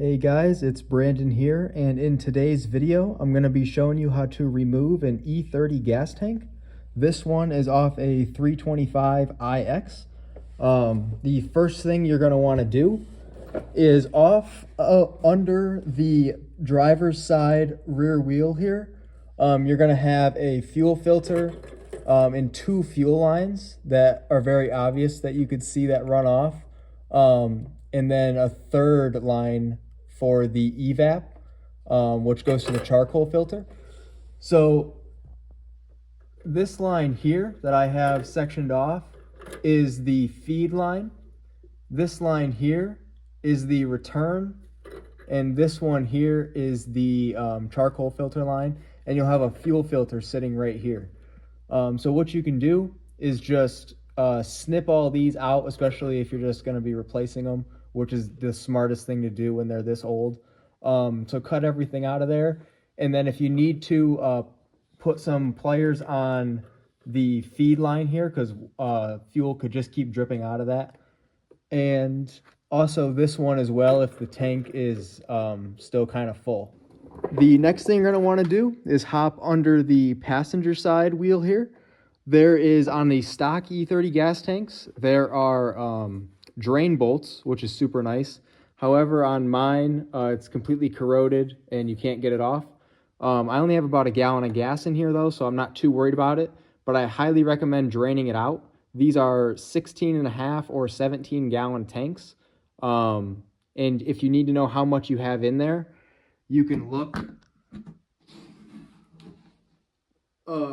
Hey guys, it's Brandon here, and in today's video, I'm going to be showing you how to remove an E30 gas tank. This one is off a 325iX. The first thing you're going to want to do is off under the driver's side rear wheel here. You're going to have a fuel filter and two fuel lines that are very obvious that you could see that run off. And then a third line for the evap, which goes to the charcoal filter. So this line here that I have sectioned off is the feed line. This line here is the return. And this one here is the charcoal filter line. And you'll have a fuel filter sitting right here. So what you can do is just snip all these out, especially if you're just going to be replacing them, which is the smartest thing to do when they're this old. So cut everything out of there. And then if you need to put some pliers on the feed line here, because fuel could just keep dripping out of that. And also this one as well if the tank is still kind of full. The next thing you're going to want to do is hop under the passenger side wheel here. There is, on the stock E30 gas tanks, there are drain bolts, which is super nice. However, on mine, it's completely corroded and you can't get it off. I only have about a gallon of gas in here though, so I'm not too worried about it, but I highly recommend draining it out. These are 16.5 or 17 gallon tanks. And if you need to know how much you have in there, you can look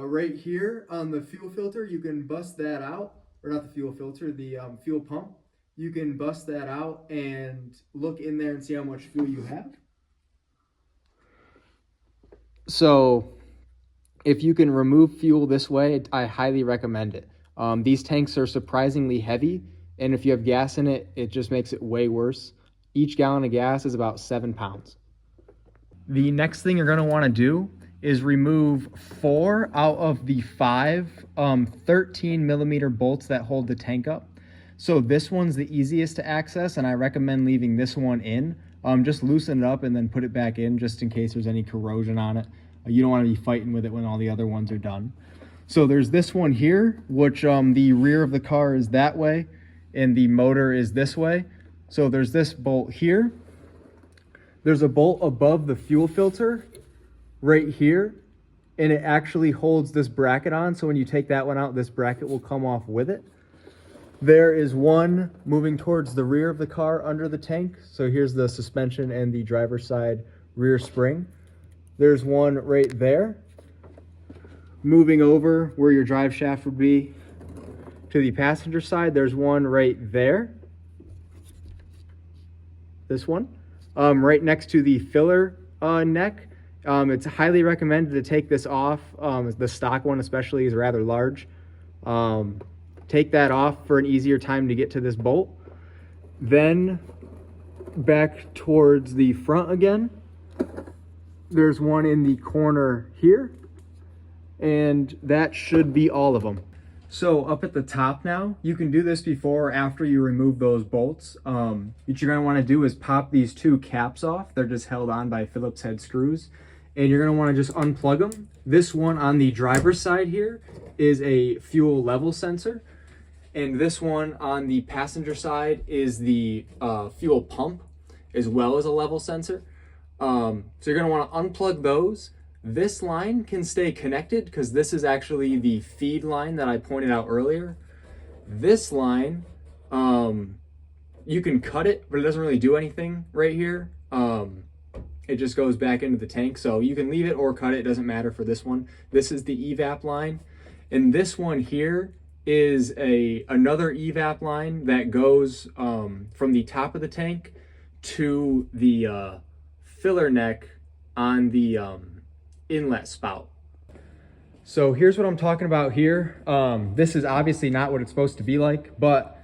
right here on the fuel filter. You can bust that out, or not the fuel filter, the fuel pump. You can bust that out and look in there and see how much fuel you have. So if you can remove fuel this way, I highly recommend it. These tanks are surprisingly heavy, and if you have gas in it, it just makes it way worse. Each gallon of gas is about 7 pounds. The next thing you're going to want to do is remove 4 out of the 5 13 millimeter bolts that hold the tank up. So this one's the easiest to access, and I recommend leaving this one in. Just loosen it up and then put it back in just in case there's any corrosion on it. You don't want to be fighting with it when all the other ones are done. So there's this one here, which the rear of the car is that way and the motor is this way. So there's this bolt here. There's a bolt above the fuel filter right here, and it actually holds this bracket on. So when you take that one out, this bracket will come off with it. There is one moving towards the rear of the car under the tank. So here's the suspension and the driver's side rear spring. There's one right there. Moving over where your drive shaft would be to the passenger side, there's one right there. This one. Right next to the filler neck. It's highly recommended to take this off. The stock one especially is rather large. Take that off for an easier time to get to this bolt. Then back towards the front again. There's one in the corner here. And that should be all of them. So up at the top now, you can do this before or after you remove those bolts. What you're going to want to do is pop these 2 caps off. They're just held on by Phillips head screws. And you're going to want to just unplug them. This one on the driver's side here is a fuel level sensor. And this one on the passenger side is the fuel pump, as well as a level sensor. So you're going to want to unplug those. This line can stay connected because this is actually the feed line that I pointed out earlier. This line, you can cut it, but it doesn't really do anything right here. It just goes back into the tank. So you can leave it or cut it. It doesn't matter for this one. This is the evap line. And this one here is another evap line that goes from the top of the tank to the filler neck on the inlet spout. So here's what I'm talking about here. This is obviously not what it's supposed to be like, but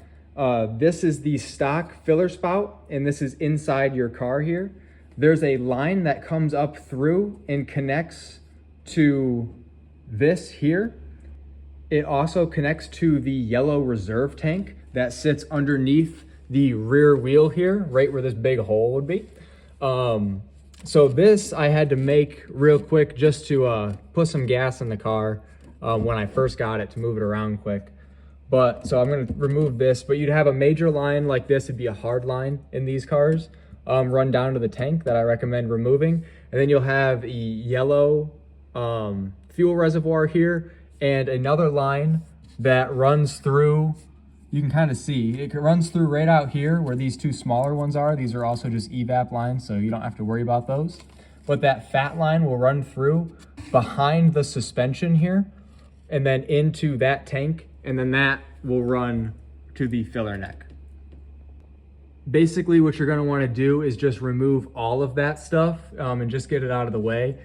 this is the stock filler spout, and this is inside your car here. There's a line that comes up through and connects to this here. It also connects to the yellow reserve tank that sits underneath the rear wheel here, right where this big hole would be. So this I had to make real quick just to put some gas in the car when I first got it, to move it around quick. But so I'm going to remove this, but you'd have a major line like this. It'd be a hard line in these cars, run down to the tank that I recommend removing. And then you'll have a yellow fuel reservoir here and another line that runs through. You can kind of see it runs through right out here where these two smaller ones are. These are also just evap lines, so you don't have to worry about those. But that fat line will run through behind the suspension here and then into that tank, and then that will run to the filler neck. Basically what you're going to want to do is just remove all of that stuff and just get it out of the way.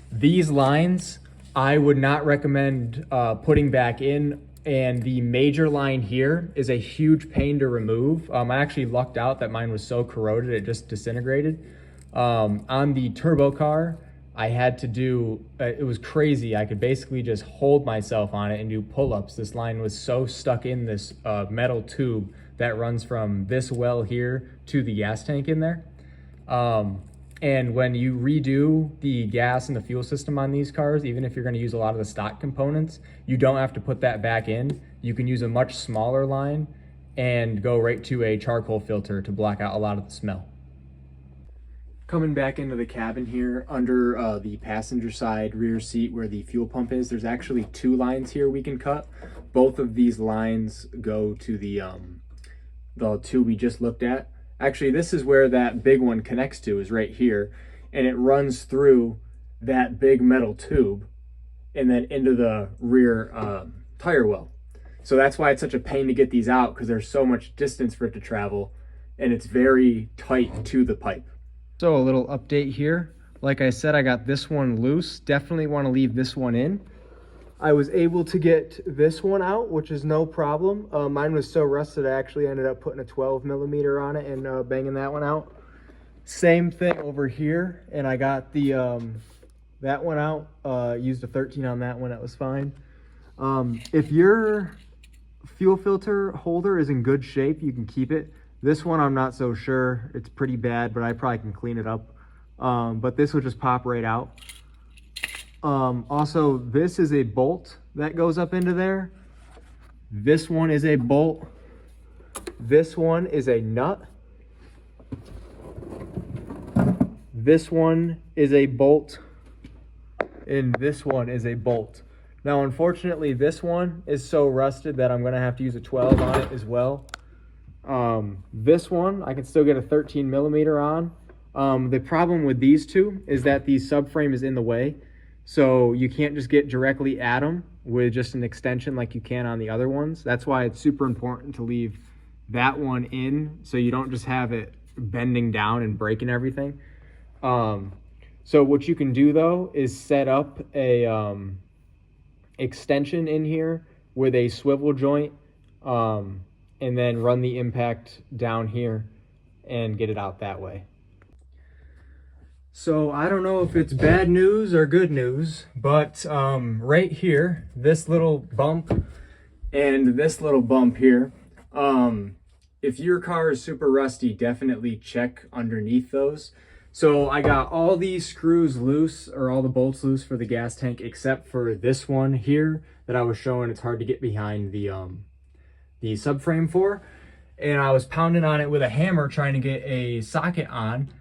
These lines I would not recommend putting back in. And the major line here is a huge pain to remove. I actually lucked out that mine was so corroded it just disintegrated. On the turbo car, I had to do, it was crazy. I could basically just hold myself on it and do pull-ups. This line was so stuck in this metal tube that runs from this well here to the gas tank in there. And when you redo the gas and the fuel system on these cars, even if you're going to use a lot of the stock components, you don't have to put that back in. You can use a much smaller line and go right to a charcoal filter to block out a lot of the smell. Coming back into the cabin here, under the passenger side rear seat where the fuel pump is, there's actually two lines here we can cut. Both of these lines go to the two we just looked at. Actually, this is where that big one connects to, is right here, and it runs through that big metal tube and then into the rear tire well. So that's why it's such a pain to get these out, because there's so much distance for it to travel and it's very tight to the pipe. So a little update here. Like I said, I got this one loose. Definitely want to leave this one in. I was able to get this one out, which is no problem. Mine was so rusted, I actually ended up putting a 12mm on it and banging that one out. Same thing over here, and I got the that one out. Used a 13 on that one, that was fine. If your fuel filter holder is in good shape, you can keep it. This one I'm not so sure. It's pretty bad, but I probably can clean it up. But this will just pop right out. Also, this is a bolt that goes up into there. This one is a bolt. This one is a nut. This one is a bolt. And this one is a bolt. Now, unfortunately, this one is so rusted that I'm going to have to use a 12 on it as well. This one, I can still get a 13mm on. The problem with these two is that the subframe is in the way. So you can't just get directly at them with just an extension like you can on the other ones. That's why it's super important to leave that one in, so you don't just have it bending down and breaking everything. So what you can do though is set up a extension in here with a swivel joint, and then run the impact down here and get it out that way. So I don't know if it's bad news or good news, but right here, this little bump and this little bump here, if your car is super rusty, definitely check underneath those. So I got all these screws loose, or all the bolts loose for the gas tank, except for this one here that I was showing. It's hard to get behind the subframe for. And I was pounding on it with a hammer trying to get a socket on,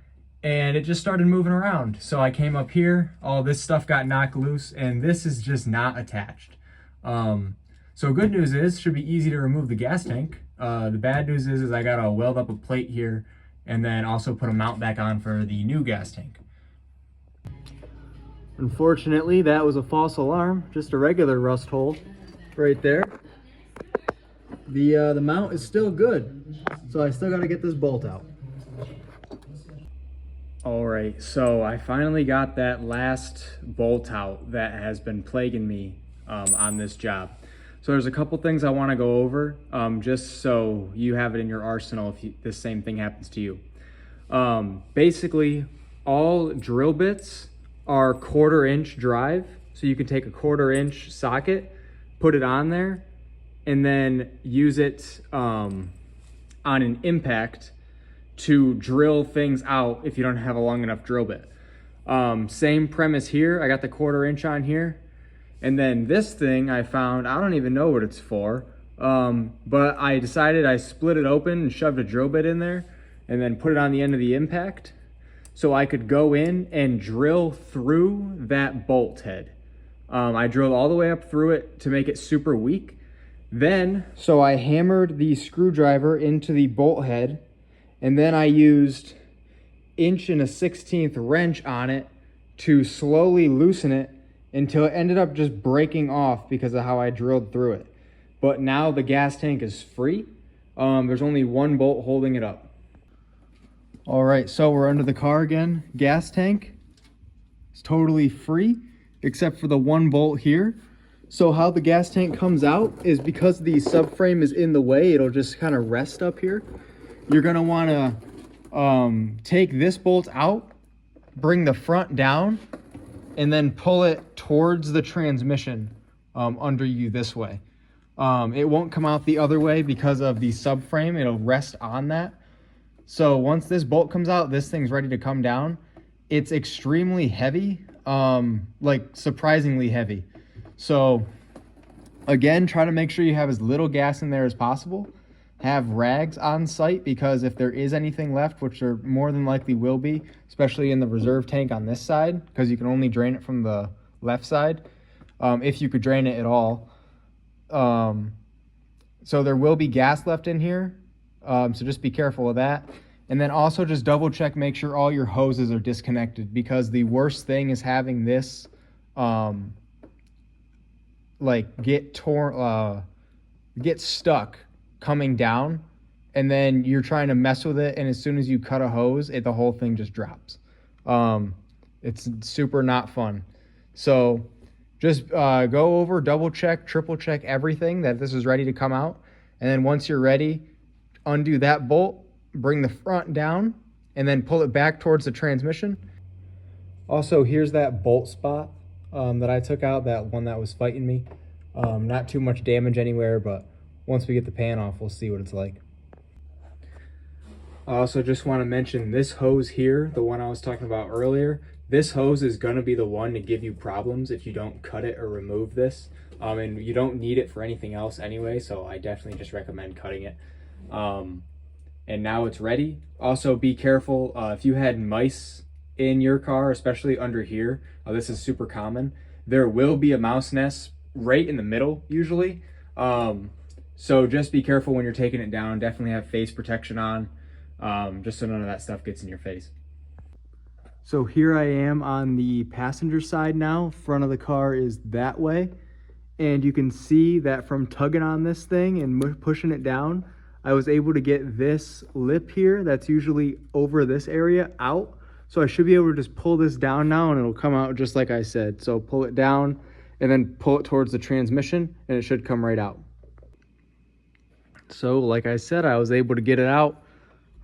and it just started moving around. So I came up here, all this stuff got knocked loose, and this is just not attached. So good news is, should be easy to remove the gas tank. The bad news is I gotta weld up a plate here and then also put a mount back on for the new gas tank. Unfortunately, that was a false alarm, just a regular rust hole right there. The mount is still good, so I still gotta get this bolt out. All right, so I finally got that last bolt out that has been plaguing me on this job. So there's a couple things I want to go over, just so you have it in your arsenal if this same thing happens to you. Basically, all drill bits are 1/4 inch drive, so you can take a 1/4 inch socket, put it on there, and then use it on an impact to drill things out if you don't have a long enough drill bit. Same premise here. I got the 1/4 inch on here. And then this thing I found, I don't even know what it's for. But I decided I split it open and shoved a drill bit in there and then put it on the end of the impact so I could go in and drill through that bolt head. I drilled all the way up through it to make it super weak. So I hammered the screwdriver into the bolt head, and then I used 1 1/16 wrench on it to slowly loosen it until it ended up just breaking off because of how I drilled through it. But now the gas tank is free. There's only one bolt holding it up. All right, so we're under the car again. Gas tank is totally free except for the one bolt here. So how the gas tank comes out is because the subframe is in the way, it'll just kind of rest up here. You're gonna wanna take this bolt out, bring the front down, and then pull it towards the transmission under you this way. It won't come out the other way because of the subframe. It'll rest on that. So once this bolt comes out, this thing's ready to come down. It's extremely heavy, like surprisingly heavy. So again, try to make sure you have as little gas in there as possible. Have rags on site because if there is anything left, which there more than likely will be, especially in the reserve tank on this side, because you can only drain it from the left side, if you could drain it at all. So there will be gas left in here, so just be careful of that. And then also just double check, make sure all your hoses are disconnected, because the worst thing is having this get stuck coming down, and then you're trying to mess with it, and as soon as you cut a hose, the whole thing just drops. It's super not fun. So just go over, double check, triple check everything that this is ready to come out, and then once you're ready, undo that bolt, bring the front down, and then pull it back towards the transmission. Also, here's that bolt spot that I took out, that one that was fighting me. Not too much damage anywhere, but once we get the pan off, we'll see what it's like. I also just want to mention this hose here, the one I was talking about earlier. This hose is going to be the one to give you problems if you don't cut it or remove this. And you don't need it for anything else anyway, so I definitely just recommend cutting it. And now it's ready. Also be careful if you had mice in your car, especially under here. This is super common. There will be a mouse nest right in the middle usually. So just be careful when you're taking it down. Definitely have face protection on, just so none of that stuff gets in your face. So here I am on the passenger side now. Front of the car is that way. And you can see that from tugging on this thing and pushing it down, I was able to get this lip here that's usually over this area out. So I should be able to just pull this down now and it'll come out just like I said. So pull it down and then pull it towards the transmission and it should come right out. So like I said, I was able to get it out,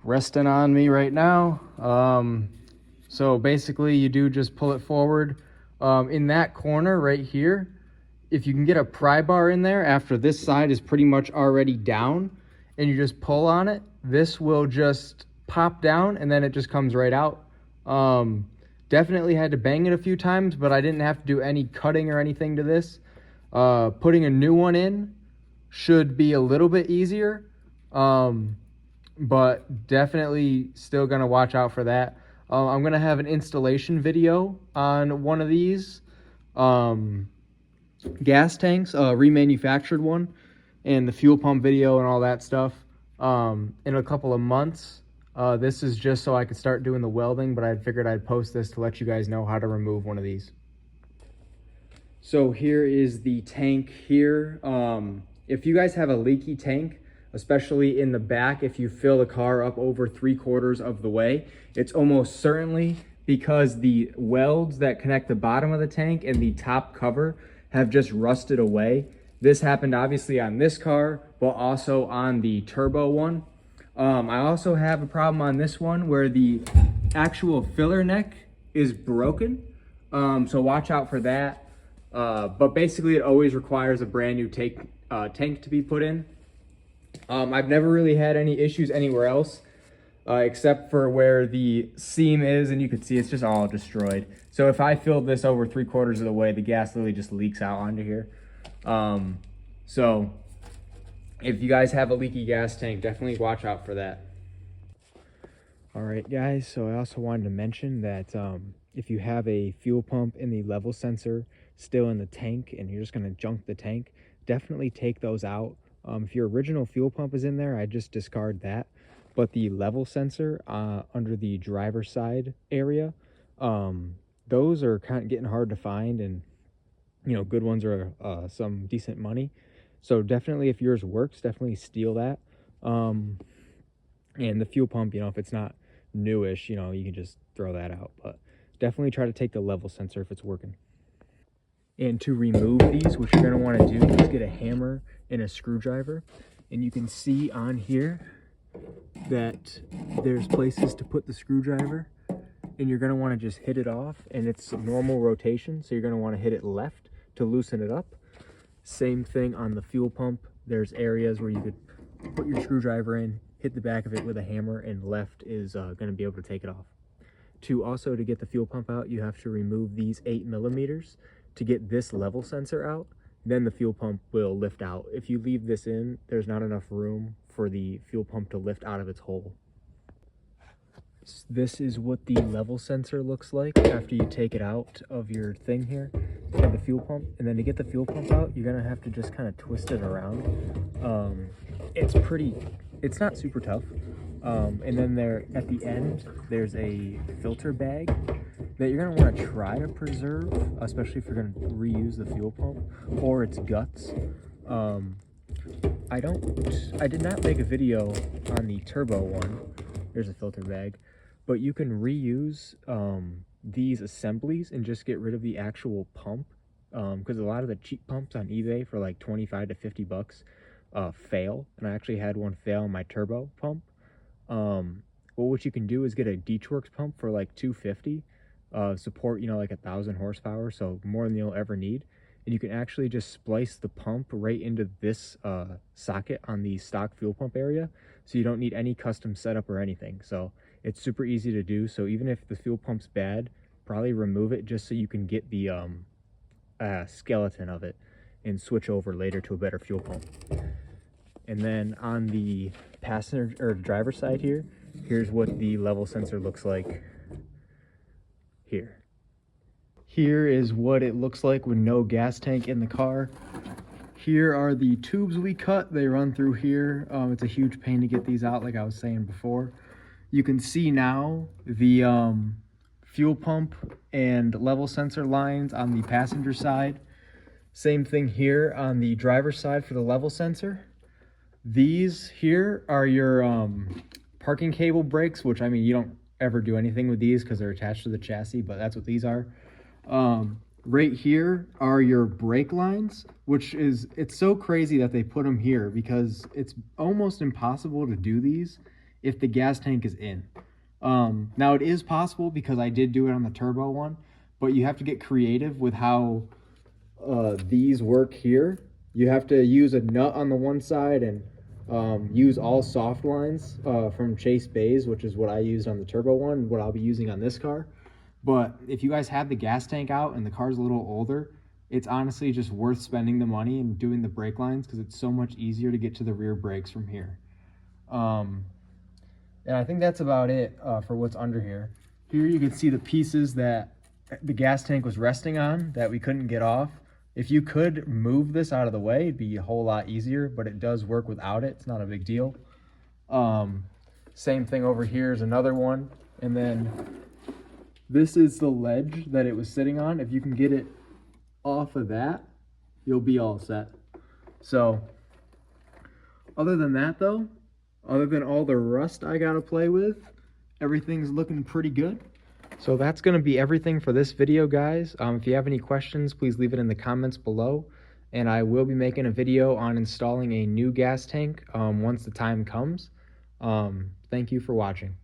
resting on me right now. So basically you do just pull it forward. In that corner right here, if you can get a pry bar in there after this side is pretty much already down and you just pull on it, this will just pop down and then it just comes right out. Definitely had to bang it a few times, but I didn't have to do any cutting or anything to this. Putting a new one in should be a little bit easier, but definitely still gonna watch out for that. I'm gonna have an installation video on one of these gas tanks, remanufactured one, and the fuel pump video and all that stuff in a couple of months. This is just so I could start doing the welding, but I figured I'd post this to let you guys know how to remove one of these. So here is the tank here. If you guys have a leaky tank, especially in the back, if you fill the car up over 3/4 of the way, it's almost certainly because the welds that connect the bottom of the tank and the top cover have just rusted away. This happened obviously on this car, but also on the turbo one. I also have a problem on this one where the actual filler neck is broken. So watch out for that. But basically it always requires a brand new tank to be put in. I've never really had any issues anywhere else. except for where the seam is, and you can see it's just all destroyed. So if I filled this over 3/4 of the way, the gas literally just leaks out onto here. So if you guys have a leaky gas tank, definitely watch out for that. All right, guys, so I also wanted to mention that if you have a fuel pump and the level sensor still in the tank and you're just going to junk the tank, definitely take those out. If your original fuel pump is in there, I just discard that. But the level sensor under the driver's side area, those are kind of getting hard to find, and good ones are some decent money. So definitely, if yours works, definitely steal that. And the fuel pump, if it's not newish, you can just throw that out. But definitely try to take the level sensor if it's working. And to remove these, what you're going to want to do is get a hammer and a screwdriver. And you can see on here that there's places to put the screwdriver. And you're going to want to just hit it off. And it's normal rotation, so you're going to want to hit it left to loosen it up. Same thing on the fuel pump. There's areas where you could put your screwdriver in, hit the back of it with a hammer, and left is going to be able to take it off. To get the fuel pump out, you have to remove these 8mm to get this level sensor out. Then the fuel pump will lift out. If you leave this in, there's not enough room for the fuel pump to lift out of its hole. This is what the level sensor looks like after you take it out of your thing here, of the fuel pump. And then to get the fuel pump out, you're gonna have to just kind of twist it around. It's not super tough. And then there at the end, there's a filter bag that you're gonna want to try to preserve, especially if you're gonna reuse the fuel pump, or its guts. I did not make a video on the turbo one. There's a filter bag, but you can reuse these assemblies and just get rid of the actual pump, because a lot of the cheap pumps on eBay for like 25 to 50 bucks fail, and I actually had one fail on my turbo pump. Well, what you can do is get a Deechworks pump for like $250, support like 1,000 horsepower, so more than you'll ever need. And you can actually just splice the pump right into this socket on the stock fuel pump area, so you don't need any custom setup or anything. So it's super easy to do. So even if the fuel pump's bad, probably remove it just so you can get the skeleton of it and switch over later to a better fuel pump. And then on the passenger or driver side here, here's what the level sensor looks like here. Here is what it looks like with no gas tank in the car. Here are the tubes we cut. They run through here. It's a huge pain to get these out, like I was saying before. You can see now the fuel pump and level sensor lines on the passenger side. Same thing here on the driver's side for the level sensor. These here are your parking cable brakes, which you don't ever do anything with these because they're attached to the chassis, but that's what these are. Right here are your brake lines, it's so crazy that they put them here because it's almost impossible to do these if the gas tank is in. Now it is possible because I did do it on the turbo one, but you have to get creative with how these work here. You have to use a nut on the one side and use all soft lines from Chase Bays, which is what I used on the turbo one, what I'll be using on this car. But if you guys have the gas tank out and the car's a little older, it's honestly just worth spending the money and doing the brake lines because it's so much easier to get to the rear brakes from here. And I think that's about it for what's under here. Here you can see the pieces that the gas tank was resting on that we couldn't get off. If you could move this out of the way, it'd be a whole lot easier, but it does work without it. It's not a big deal. Same thing over here is another one. And then this is the ledge that it was sitting on. If you can get it off of that, you'll be all set. So other than that though, other than all the rust I gotta play with, everything's looking pretty good. So that's gonna be everything for this video, guys. If you have any questions, please leave it in the comments below. And I will be making a video on installing a new gas tank once the time comes. Thank you for watching.